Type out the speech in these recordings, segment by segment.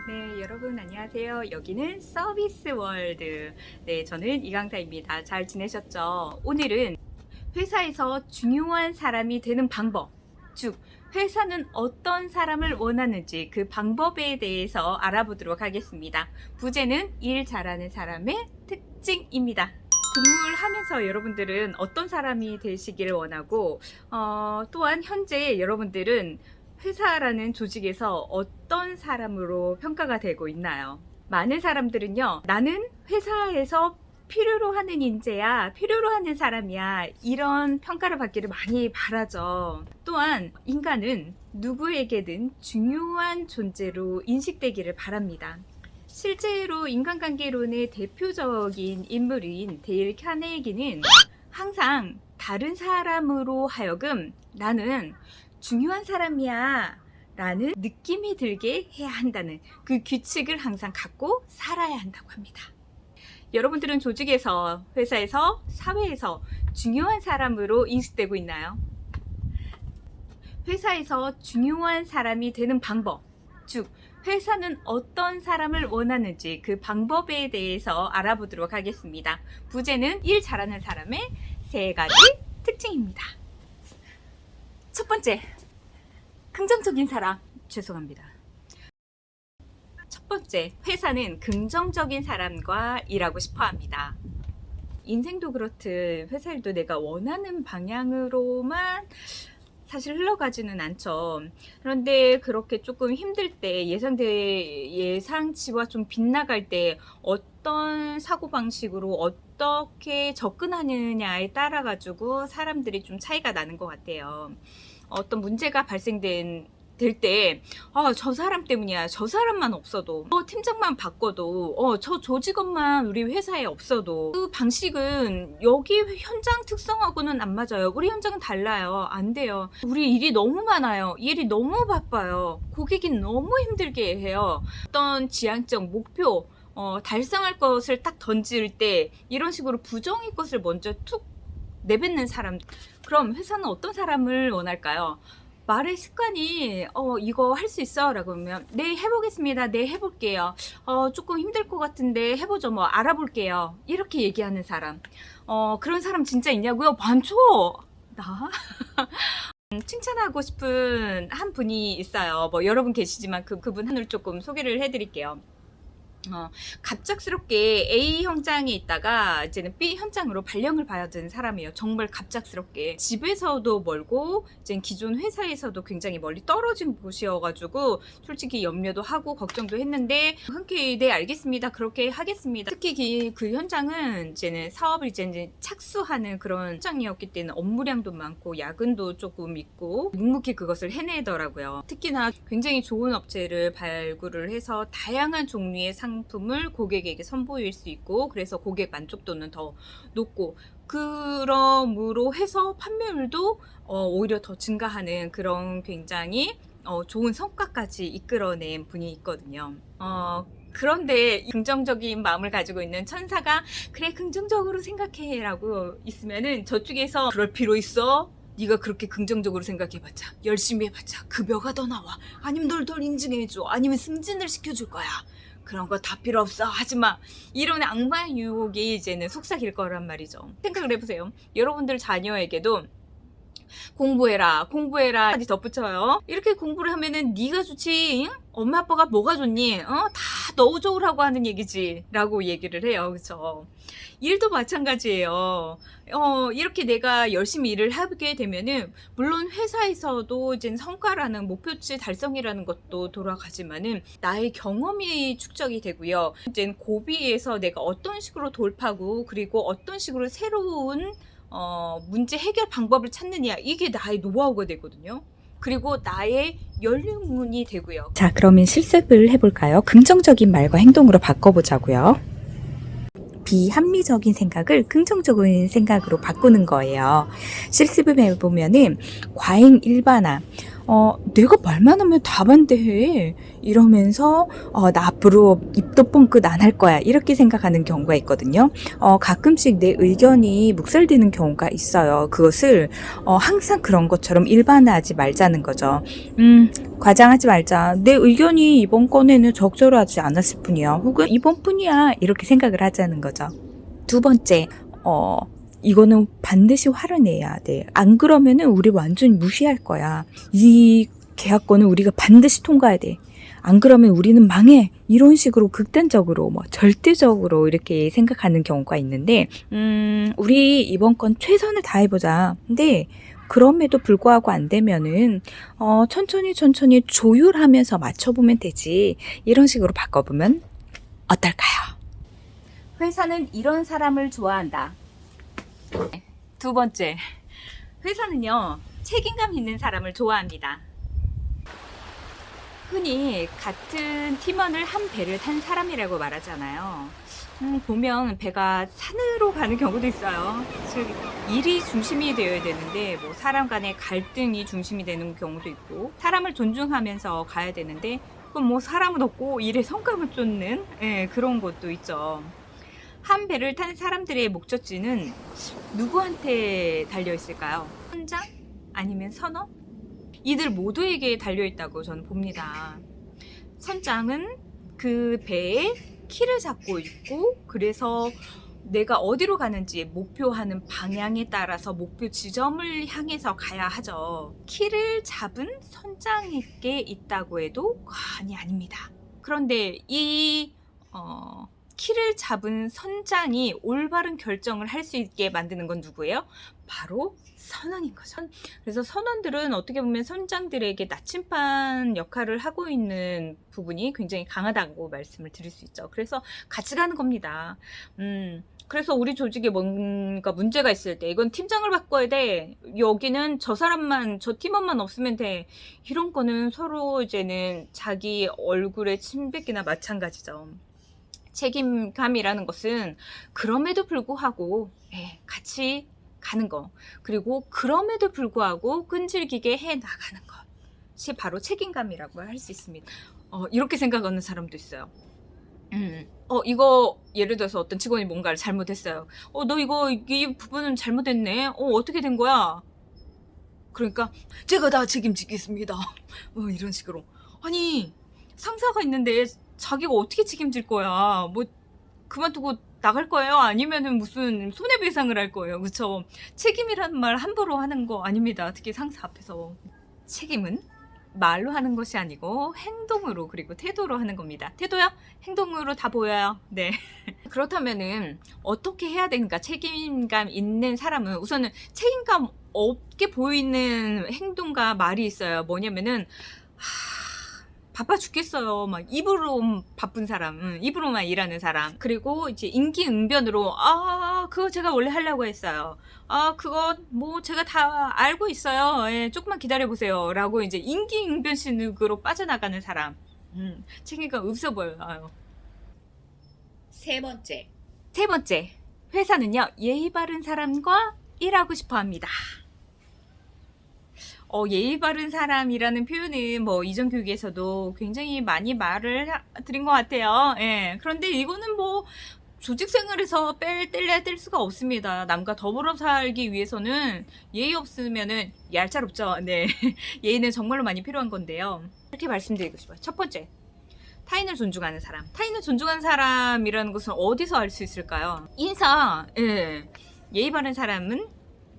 네, 여러분 안녕하세요. 여기는 서비스 월드. 네, 저는 이강사입니다. 잘 지내셨죠? 오늘은 회사에서 중요한 사람이 되는 방법, 즉 회사는 어떤 사람을 원하는지 그 방법에 대해서 알아보도록 하겠습니다. 부제는 일 잘하는 사람의 특징입니다. 근무를 하면서 여러분들은 어떤 사람이 되시기를 원하고 또한 현재 여러분들은 회사라는 조직에서 어떤 사람으로 평가가 되고 있나요? 많은 사람들은요, 나는 회사에서 필요로 하는 인재야, 필요로 하는 사람이야, 이런 평가를 받기를 많이 바라죠. 또한 인간은 누구에게든 중요한 존재로 인식되기를 바랍니다. 실제로 인간관계론의 대표적인 인물인 데일 카네기는 항상 다른 사람으로 하여금 나는 중요한 사람이야 라는 느낌이 들게 해야 한다는 그 규칙을 항상 갖고 살아야 한다고 합니다. 여러분들은 조직에서, 회사에서, 사회에서 중요한 사람으로 인식되고 있나요? 회사에서 중요한 사람이 되는 방법, 즉 회사는 어떤 사람을 원하는지 그 방법에 대해서 알아보도록 하겠습니다. 부제는 일 잘하는 사람의 3가지 특징입니다. 첫 번째, 긍정적인 사람. 죄송합니다. 첫 번째, 회사는 긍정적인 사람과 일하고 싶어 합니다. 인생도 그렇듯 회사 일도 내가 원하는 방향으로만 사실 흘러가지는 않죠. 그런데 그렇게 조금 힘들 때, 예상치와 좀 빗나갈 때 어떤 사고방식으로 어떻게 접근하느냐에 따라 가지고 사람들이 좀 차이가 나는 것 같아요. 어떤 문제가 될 때, 저 사람 때문이야. 저 사람만 없어도, 팀장만 바꿔도, 저 조직원만 우리 회사에 없어도, 그 방식은 여기 현장 특성하고는 안 맞아요. 우리 현장은 달라요. 안 돼요. 우리 일이 너무 많아요. 일이 너무 바빠요. 고객이 너무 힘들게 해요. 어떤 지향적 목표, 달성할 것을 딱 던질 때, 이런 식으로 부정의 것을 먼저 툭 내뱉는 사람. 그럼 회사는 어떤 사람을 원할까요? 말의 습관이 이거 할 수 있어? 라고 하면 네 해보겠습니다. 네 해볼게요. 조금 힘들 것 같은데 해보죠. 뭐 알아볼게요. 이렇게 얘기하는 사람. 그런 사람 진짜 있냐고요? 많죠? 나? 칭찬하고 싶은 한 분이 있어요. 뭐 여러분 계시지만 그분 한을 조금 소개를 해드릴게요. 갑작스럽게 A 현장에 있다가 이제는 B 현장으로 발령을 받은 사람이에요. 정말 갑작스럽게. 집에서도 멀고 이제 기존 회사에서도 굉장히 멀리 떨어진 곳이어가지고 솔직히 염려도 하고 걱정도 했는데 흔쾌히 네 알겠습니다. 그렇게 하겠습니다. 특히 그 현장은 이제는 사업을 이제 착수하는 그런 현장이었기 때문에 업무량도 많고 야근도 조금 있고 묵묵히 그것을 해내더라고요. 특히나 굉장히 좋은 업체를 발굴을 해서 다양한 종류의 상품을 고객에게 선보일 수 있고 그래서 고객 만족도는 더 높고 그러므로 해서 판매율도 오히려 더 증가하는 그런 굉장히 좋은 성과까지 이끌어낸 분이 있거든요. 그런데 긍정적인 마음을 가지고 있는 천사가 그래 긍정적으로 생각해 라고 있으면은 저쪽에서 그럴 필요 있어? 네가 그렇게 긍정적으로 생각해봤자 열심히 해봤자 급여가 더 나와 아니면 널 덜 인증해줘 아니면 승진을 시켜줄 거야 그런 거 다 필요 없어 하지마 이런 악마의 유혹이 이제는 속삭일 거란 말이죠. 생각을 해보세요. 여러분들 자녀에게도 공부해라 까지 덧붙여요. 이렇게 공부를 하면은 네가 좋지 응? 엄마 아빠가 뭐가 좋니 다 너 좋으라고 하는 얘기지 라고 얘기를 해요. 그쵸? 일도 마찬가지예요. 이렇게 내가 열심히 일을 하게 되면은 물론 회사에서도 이제 성과라는 목표치 달성이라는 것도 돌아가지만은 나의 경험이 축적이 되고요. 이제 고비에서 내가 어떤 식으로 돌파구 그리고 어떤 식으로 새로운 문제 해결 방법을 찾느냐 이게 나의 노하우가 되거든요. 그리고 나의 연료문이 되고요. 자, 그러면 실습을 해볼까요? 긍정적인 말과 행동으로 바꿔보자고요. 비합리적인 생각을 긍정적인 생각으로 바꾸는 거예요. 실습을 해보면은 과잉 일반화, 내가 말만 하면 다 반대해. 이러면서, 나 앞으로 입도 뻥끗 안 할 거야. 이렇게 생각하는 경우가 있거든요. 가끔씩 내 의견이 묵살되는 경우가 있어요. 그것을, 항상 그런 것처럼 일반화하지 말자는 거죠. 과장하지 말자. 내 의견이 이번 건에는 적절하지 않았을 뿐이야. 혹은 이번 뿐이야. 이렇게 생각을 하자는 거죠. 두 번째, 이거는 반드시 화를 내야 돼. 안 그러면은 우리 완전히 무시할 거야. 이 계약권은 우리가 반드시 통과해야 돼. 안 그러면 우리는 망해. 이런 식으로 극단적으로, 절대적으로 이렇게 생각하는 경우가 있는데, 우리 이번 건 최선을 다해보자. 근데, 그럼에도 불구하고 안 되면은, 천천히 조율하면서 맞춰보면 되지. 이런 식으로 바꿔보면 어떨까요? 회사는 이런 사람을 좋아한다. 두 번째, 회사는요, 책임감 있는 사람을 좋아합니다. 흔히 같은 팀원을 한 배를 탄 사람이라고 말하잖아요. 보면 배가 산으로 가는 경우도 있어요. 즉, 일이 중심이 되어야 되는데, 사람 간의 갈등이 중심이 되는 경우도 있고, 사람을 존중하면서 가야 되는데, 그럼 사람은 없고 일에 성과만 쫓는 그런 것도 있죠. 한 배를 탄 사람들의 목적지는 누구한테 달려 있을까요? 선장? 아니면 선원? 이들 모두에게 달려 있다고 저는 봅니다. 선장은 그 배에 키를 잡고 있고, 그래서 내가 어디로 가는지 목표하는 방향에 따라서 목표 지점을 향해서 가야 하죠. 키를 잡은 선장에게 있다고 해도 과언이 아닙니다. 그런데 이 키를 잡은 선장이 올바른 결정을 할 수 있게 만드는 건 누구예요? 바로 선원인 거죠. 그래서 선원들은 어떻게 보면 선장들에게 나침반 역할을 하고 있는 부분이 굉장히 강하다고 말씀을 드릴 수 있죠. 그래서 같이 가는 겁니다. 그래서 우리 조직에 뭔가 문제가 있을 때 이건 팀장을 바꿔야 돼. 여기는 저 사람만, 저 팀원만 없으면 돼. 이런 거는 서로 이제는 자기 얼굴에 침 뱉기나 마찬가지죠. 책임감이라는 것은 그럼에도 불구하고 같이 가는 거, 그리고 그럼에도 불구하고 끈질기게 해 나가는 것이 바로 책임감이라고 할 수 있습니다. 이렇게 생각하는 사람도 있어요. 이거 예를 들어서 어떤 직원이 뭔가를 잘못했어요. 너 이 부분은 잘못했네. 어떻게 된 거야? 그러니까 제가 다 책임지겠습니다. 이런 식으로. 아니, 상사가 있는데 자기가 어떻게 책임질 거야? 그만두고 나갈 거예요? 아니면은 무슨 손해배상을 할 거예요? 그쵸? 책임이라는 말 함부로 하는 거 아닙니다. 특히 상사 앞에서. 책임은 말로 하는 것이 아니고 행동으로, 그리고 태도로 하는 겁니다. 태도요? 행동으로 다 보여요. 네. 그렇다면은 어떻게 해야 되는가? 책임감 있는 사람은 우선은 책임감 없게 보이는 행동과 말이 있어요. 뭐냐면은 바빠 죽겠어요. 막 입으로 바쁜 사람, 입으로만 일하는 사람. 그리고 이제 임기응변으로 그거 제가 원래 하려고 했어요. 그거 제가 다 알고 있어요. 조금만 기다려 보세요. 라고 이제 임기응변식으로 빠져나가는 사람. 책임감 없어 보여요. 세 번째, 회사는요, 예의 바른 사람과 일하고 싶어 합니다. 예의 바른 사람이라는 표현은 이전 교육에서도 굉장히 많이 말을 드린 것 같아요. 그런데 이거는 조직 생활에서 뗄래야 뗄 수가 없습니다. 남과 더불어 살기 위해서는 예의 없으면은 얄짤없죠. 네. 예의는 정말로 많이 필요한 건데요. 이렇게 말씀드리고 싶어요. 첫 번째, 타인을 존중하는 사람. 타인을 존중하는 사람이라는 것은 어디서 알 수 있을까요? 인사. 예의 바른 사람은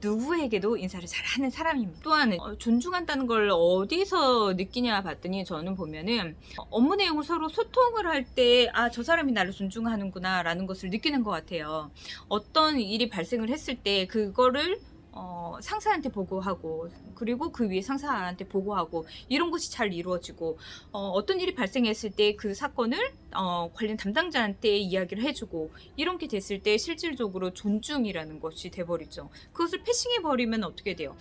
누구에게도 인사를 잘하는 사람입니다. 또한 존중한다는 걸 어디서 느끼냐 봤더니 저는 보면은 업무 내용을 서로 소통을 할 때 저 사람이 나를 존중하는구나 라는 것을 느끼는 것 같아요. 어떤 일이 발생을 했을 때 그거를 상사한테 보고하고, 그리고 그 위에 상사한테 보고하고, 이런 것이 잘 이루어지고, 어떤 일이 발생했을 때 그 사건을 관련 담당자한테 이야기를 해주고, 이런 게 됐을 때 실질적으로 존중이라는 것이 돼버리죠. 그것을 패싱해버리면 어떻게 돼요?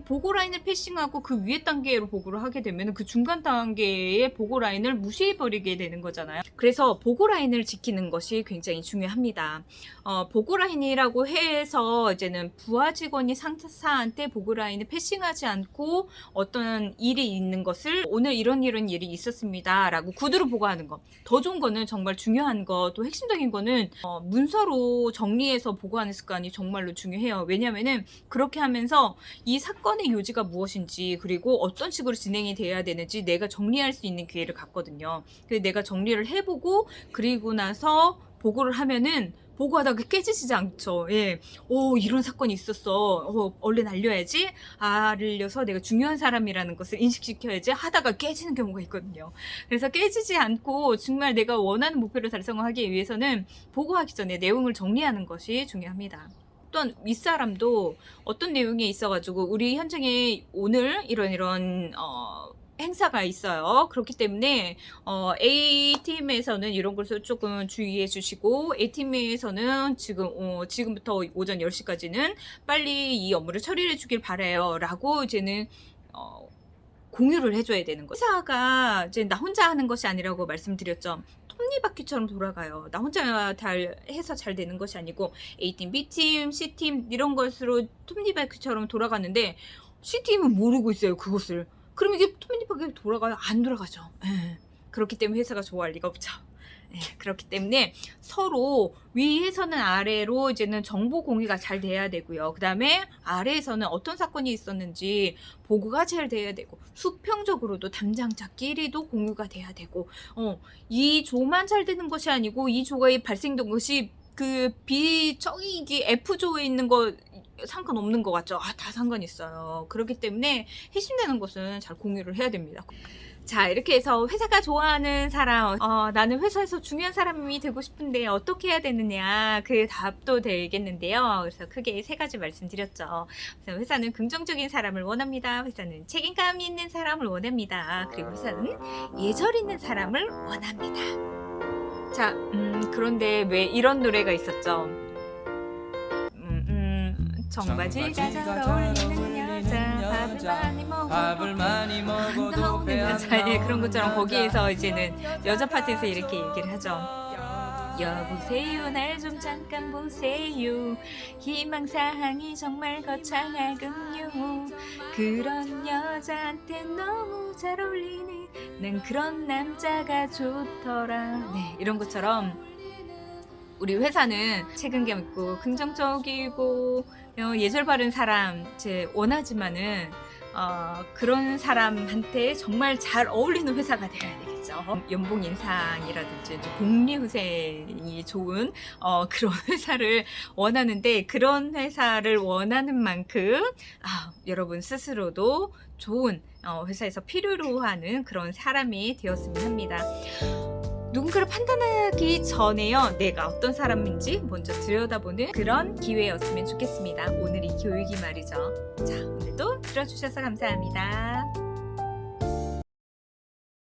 보고 라인을 패싱하고 그 위에 단계로 보고를 하게 되면 그 중간 단계의 보고 라인을 무시해버리게 되는 거잖아요. 그래서 보고 라인을 지키는 것이 굉장히 중요합니다. 보고 라인이라고 해서 이제는 부하직 직원이 상사한테 보고라인을 패싱하지 않고 어떤 일이 있는 것을 오늘 이런 일이 있었습니다 라고 구두로 보고하는 거. 더 좋은 거는 정말 중요한 거, 또 핵심적인 거는 문서로 정리해서 보고하는 습관이 정말로 중요해요. 왜냐면은 그렇게 하면서 이 사건의 요지가 무엇인지, 그리고 어떤 식으로 진행이 돼야 되는지 내가 정리할 수 있는 기회를 갖거든요. 그래서 내가 정리를 해보고 그리고 나서 보고를 하면은 보고하다가 깨지지 않죠. 예. 오, 이런 사건이 있었어. 얼른 알려야지. 알려서 내가 중요한 사람이라는 것을 인식시켜야지 하다가 깨지는 경우가 있거든요. 그래서 깨지지 않고 정말 내가 원하는 목표를 달성하기 위해서는 보고하기 전에 내용을 정리하는 것이 중요합니다. 또한 윗사람도 어떤 내용이 있어가지고 우리 현장에 오늘 이런 행사가 있어요. 그렇기 때문에 A팀에서는 이런 것을 조금 주의해 주시고, A팀에서는 지금부터 오전 10시까지는 빨리 이 업무를 처리해 주길 바라요 라고 이제는 공유를 해줘야 되는 거예요. 회사가 이제 나 혼자 하는 것이 아니라고 말씀드렸죠. 톱니바퀴처럼 돌아가요. 나 혼자 해서 잘 되는 것이 아니고 A팀, B팀, C팀 이런 것으로 톱니바퀴처럼 돌아가는데 C팀은 모르고 있어요. 그것을. 그럼 이게 톱니바퀴 돌아가요? 안 돌아가죠. 그렇기 때문에 회사가 좋아할 리가 없죠. 그렇기 때문에 서로 위에서는 아래로 이제는 정보 공유가 잘 돼야 되고요. 그 다음에 아래에서는 어떤 사건이 있었는지 보고가 잘 돼야 되고, 수평적으로도 담당자끼리도 공유가 돼야 되고, 이 조만 잘 되는 것이 아니고 이 조가 발생된 것이 그 저기 F조에 있는 거 상관없는 것 같죠? 다 상관 있어요. 그렇기 때문에 핵심되는 것은 잘 공유를 해야 됩니다. 자, 이렇게 해서 회사가 좋아하는 사람, 나는 회사에서 중요한 사람이 되고 싶은데 어떻게 해야 되느냐, 그 답도 되겠는데요. 그래서 크게 3가지 말씀드렸죠. 그래서 회사는 긍정적인 사람을 원합니다. 회사는 책임감 있는 사람을 원합니다. 그리고 회사는 예절 있는 사람을 원합니다. 자, 그런데 왜 이런 노래가 있었죠? 청바지가 잘 어울리는 여자, 밥을 많이 먹어도 배 안 나오는 여자. 그런 것처럼 거기에서 이제는 여자 파트에서 이렇게 얘기를 하죠. 여보세요, 날 좀 잠깐 보세요. 희망사항이 정말 거창하군요. 그런 여자한테 너무 잘 어울리는 난 그런 남자가 좋더라. 네, 이런 것처럼 우리 회사는 책임감 있고 긍정적이고 예절 바른 사람 원하지만은 그런 사람한테 정말 잘 어울리는 회사가 되어야 되겠죠. 연봉 인상이라든지 복리 후생이 좋은 그런 회사를 원하는데, 그런 회사를 원하는 만큼 여러분 스스로도 좋은 회사에서 필요로 하는 그런 사람이 되었으면 합니다. 누군가를 판단하기 전에요, 내가 어떤 사람인지 먼저 들여다보는 그런 기회였으면 좋겠습니다. 오늘 이 교육이 말이죠. 자, 오늘도 들어주셔서 감사합니다.